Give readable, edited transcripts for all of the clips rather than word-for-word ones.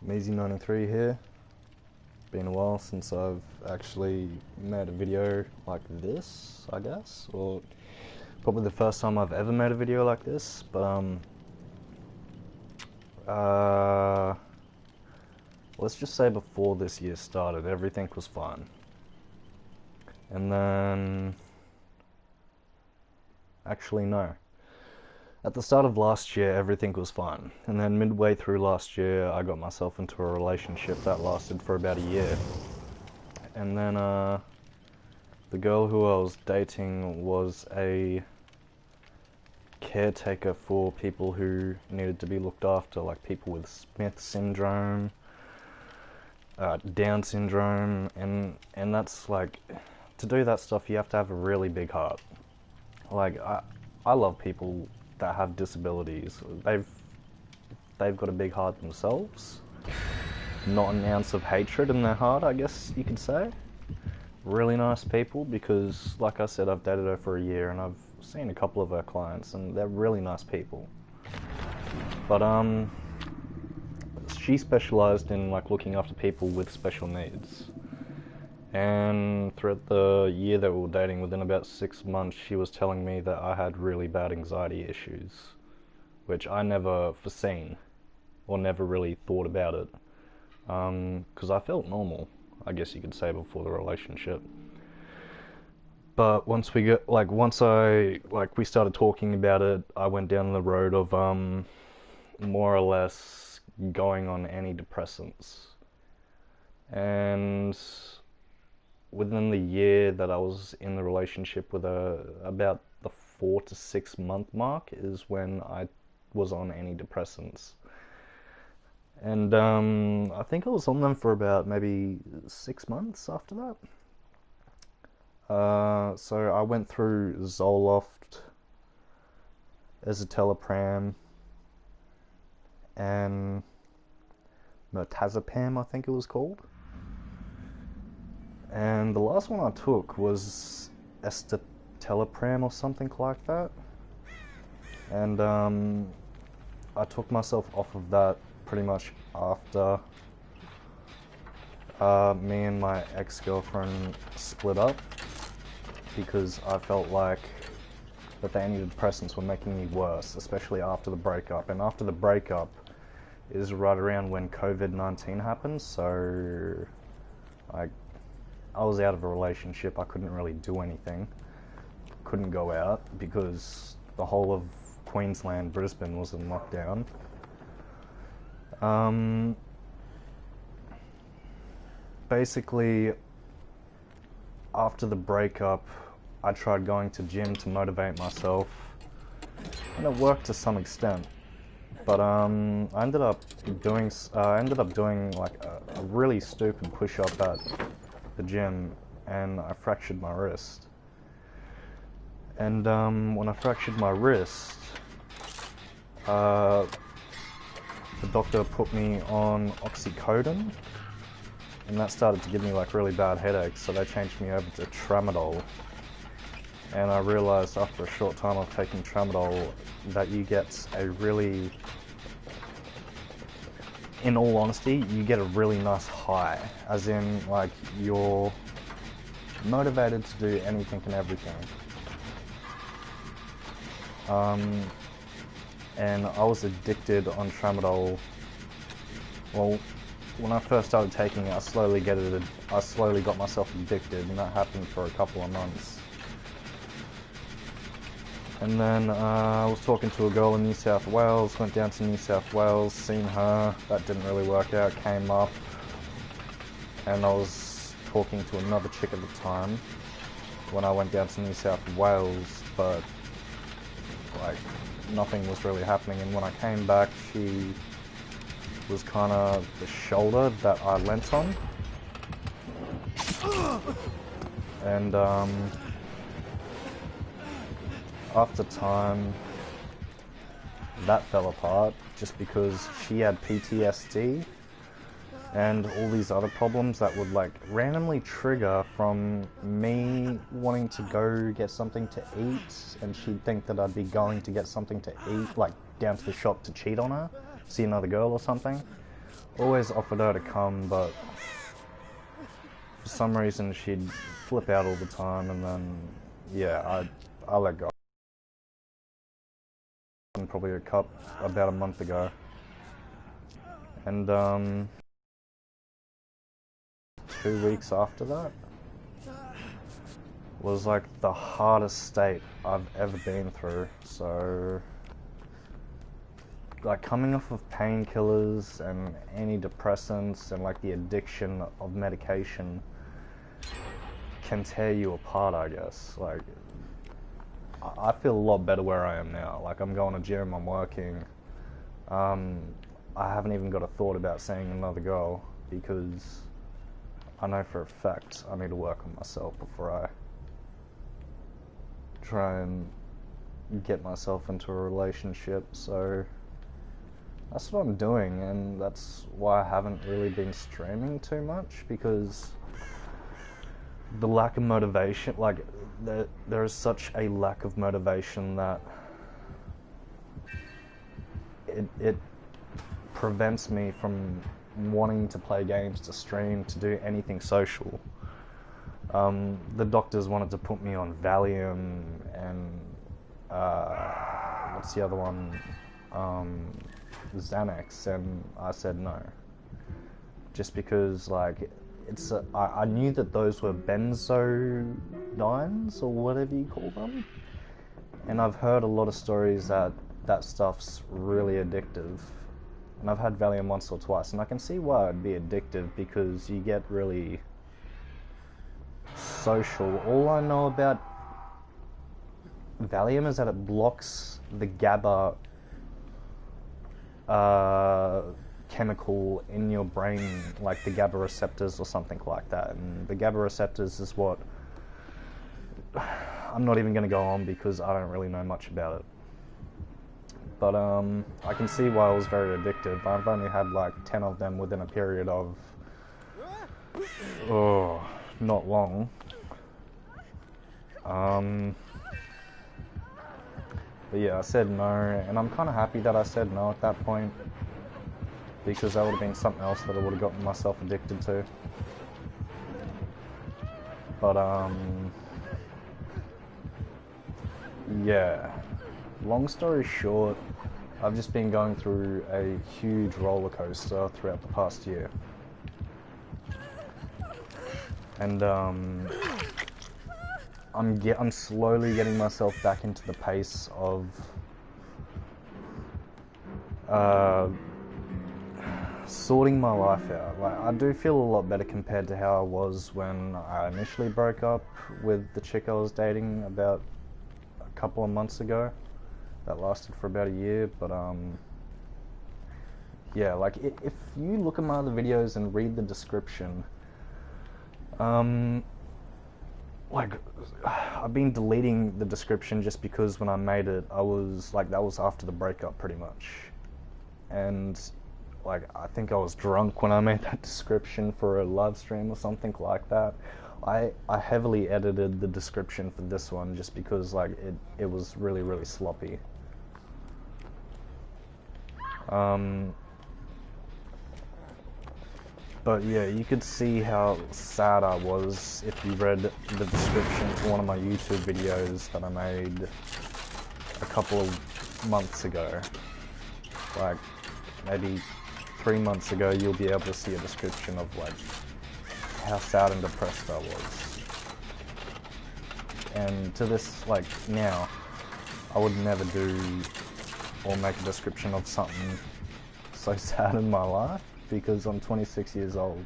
Meezy93 here. Been a while since I've actually made a video like this, I guess, or probably the first time I've ever made a video like this. But let's just say before this year started, everything was fine, and then actually no. At the start of last year, everything was fine, and then midway through last year, I got myself into a relationship that lasted for about a year. And then, the girl who I was dating was a caretaker for people who needed to be looked after, like people with Smith syndrome, Down syndrome, and that's like, to do that stuff, you have to have a really big heart. Like, I love people that have disabilities. They've got a big heart themselves, not an ounce of hatred in their heart, I guess you could say. Really nice people, because like I said, I've dated her for a year and I've seen a couple of her clients and they're really nice people. But she specialized in like looking after people with special needs. And throughout the year that we were dating, within about 6 months, she was telling me that I had really bad anxiety issues, which I never foreseen, or never really thought about it, because I felt normal, I guess you could say, before the relationship. But once we started talking about it, I went down the road of more or less going on antidepressants. And within the year that I was in the relationship with her, about the 4 to 6 month mark is when I was on antidepressants. And I think I was on them for about maybe 6 months after that. So I went through Zoloft, escitalopram, and mirtazapam, I think it was called. And the last one I took was escitalopram or something like that. And I took myself off of that pretty much after me and my ex-girlfriend split up, because I felt like that the antidepressants were making me worse, especially after the breakup. And after the breakup is right around when COVID-19 happened, so I was out of a relationship. I couldn't really do anything. Couldn't go out because the whole of Queensland, Brisbane was in lockdown. Basically, after the breakup, I tried going to gym to motivate myself, and it worked to some extent. But I ended up doing like a really stupid push-up at the gym, and I fractured my wrist. And when I fractured my wrist, the doctor put me on oxycodone, and that started to give me like really bad headaches, so they changed me over to tramadol. And I realized after a short time of taking tramadol that you get a really, in all honesty, you get a really nice high, as in like you're motivated to do anything and everything. And I was addicted on tramadol. Well, when I first started taking it, I slowly got myself addicted, and that happened for a couple of months. And then I was talking to a girl in New South Wales, went down to New South Wales, seen her, that didn't really work out, came up, and I was talking to another chick at the time when I went down to New South Wales, but like nothing was really happening. And when I came back, she was kind of the shoulder that I leant on, and after time, that fell apart just because she had PTSD and all these other problems that would like randomly trigger from me wanting to go get something to eat, and she'd think that I'd be going to get something to eat, like down to the shop to cheat on her, see another girl or something. Always offered her to come, but for some reason she'd flip out all the time, and then yeah, I let go. Probably about a month ago, and 2 weeks after that was like the hardest state I've ever been through. So like coming off of painkillers and antidepressants and like the addiction of medication can tear you apart, I guess. Like I feel a lot better where I am now. Like I'm going to gym, I'm working. I haven't even got a thought about seeing another girl because I know for a fact I need to work on myself before I try and get myself into a relationship. So that's what I'm doing, and that's why I haven't really been streaming too much, because the lack of motivation, like there is such a lack of motivation that it prevents me from wanting to play games, to stream, to do anything social. The doctors wanted to put me on Valium and what's the other one? Xanax, and I said no. Just because like I knew that those were benzodiazepines or whatever you call them, and I've heard a lot of stories that stuff's really addictive. And I've had Valium once or twice, and I can see why it'd be addictive, because you get really social. All I know about Valium is that it blocks the GABA chemical in your brain, like the GABA receptors or something like that. And the GABA receptors is what I'm not even going to go on because I don't really know much about it. But I can see why it was very addictive. I've only had like 10 of them within a period of not long. But yeah, I said no, and I'm kind of happy that I said no at that point, because that would have been something else that I would have gotten myself addicted to. But yeah, long story short, I've just been going through a huge roller coaster throughout the past year. And I'm slowly getting myself back into the pace of sorting my life out. Like, I do feel a lot better compared to how I was when I initially broke up with the chick I was dating about a couple of months ago. That lasted for about a year, but yeah, like if you look at my other videos and read the description, like I've been deleting the description just because when I made it, I was like, that was after the breakup pretty much, and like I think I was drunk when I made that description for a live stream or something like that. I heavily edited the description for this one just because like it was really, really sloppy. But yeah, you could see how sad I was if you read the description to one of my YouTube videos that I made a couple of months ago. Like maybe 3 months ago, you'll be able to see a description of like how sad and depressed I was. And to this, like now, I would never do or make a description of something so sad in my life, because I'm 26 years old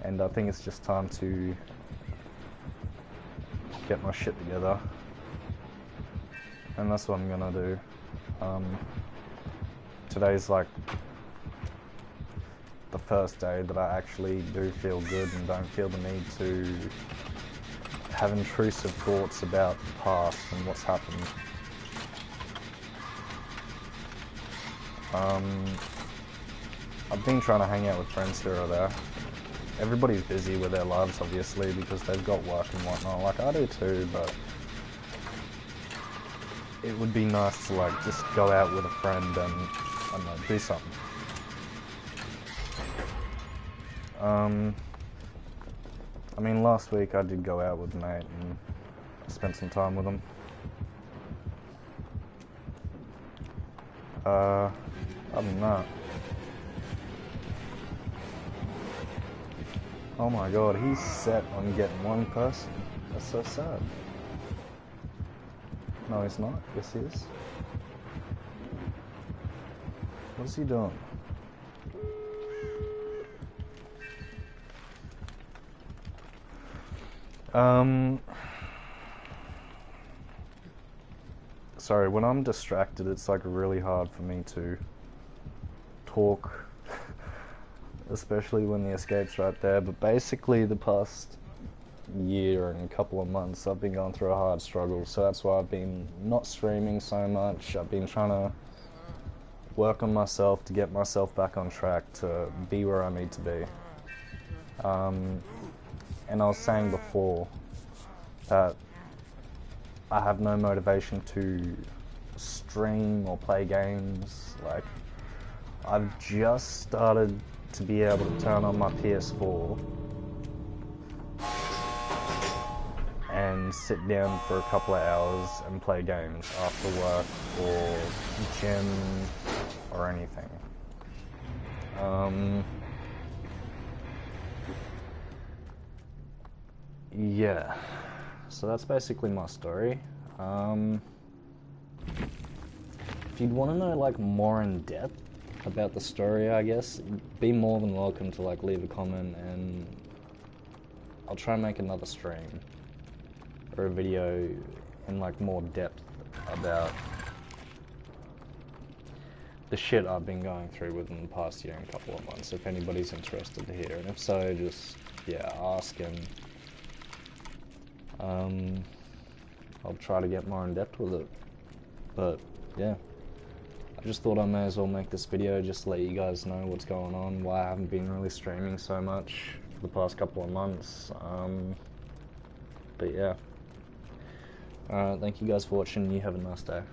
and I think it's just time to get my shit together, and that's what I'm gonna do. Today's like the first day that I actually do feel good and don't feel the need to have intrusive thoughts about the past and what's happened. I've been trying to hang out with friends here or there. Everybody's busy with their lives, obviously, because they've got work and whatnot. Like, I do too, but it would be nice to, like, just go out with a friend and I don't know, do something. I mean, last week I did go out with a mate and spent some time with him. Other than that, oh my god, he's set on getting one person. That's so sad. No, he's not. Yes, he is. What is he doing? Sorry, when I'm distracted, it's like really hard for me to talk, especially when the escape's right there. But basically, the past year and a couple of months, I've been going through a hard struggle, so that's why I've been not streaming so much. I've been trying to work on myself to get myself back on track to be where I need to be. And I was saying before that I have no motivation to stream or play games. Like, I've just started to be able to turn on my PS4 and sit down for a couple of hours and play games after work or gym or anything. Yeah, so that's basically my story. If you'd want to know like more in depth about the story, I guess, be more than welcome to like leave a comment, and I'll try and make another stream or a video in like more depth about the shit I've been going through within the past year and a couple of months, if anybody's interested to hear. And if so, just, yeah, ask, and I'll try to get more in depth with it. But yeah, I just thought I may as well make this video just to let you guys know what's going on, why I haven't been really streaming so much for the past couple of months. But yeah, alright, thank you guys for watching. You have a nice day.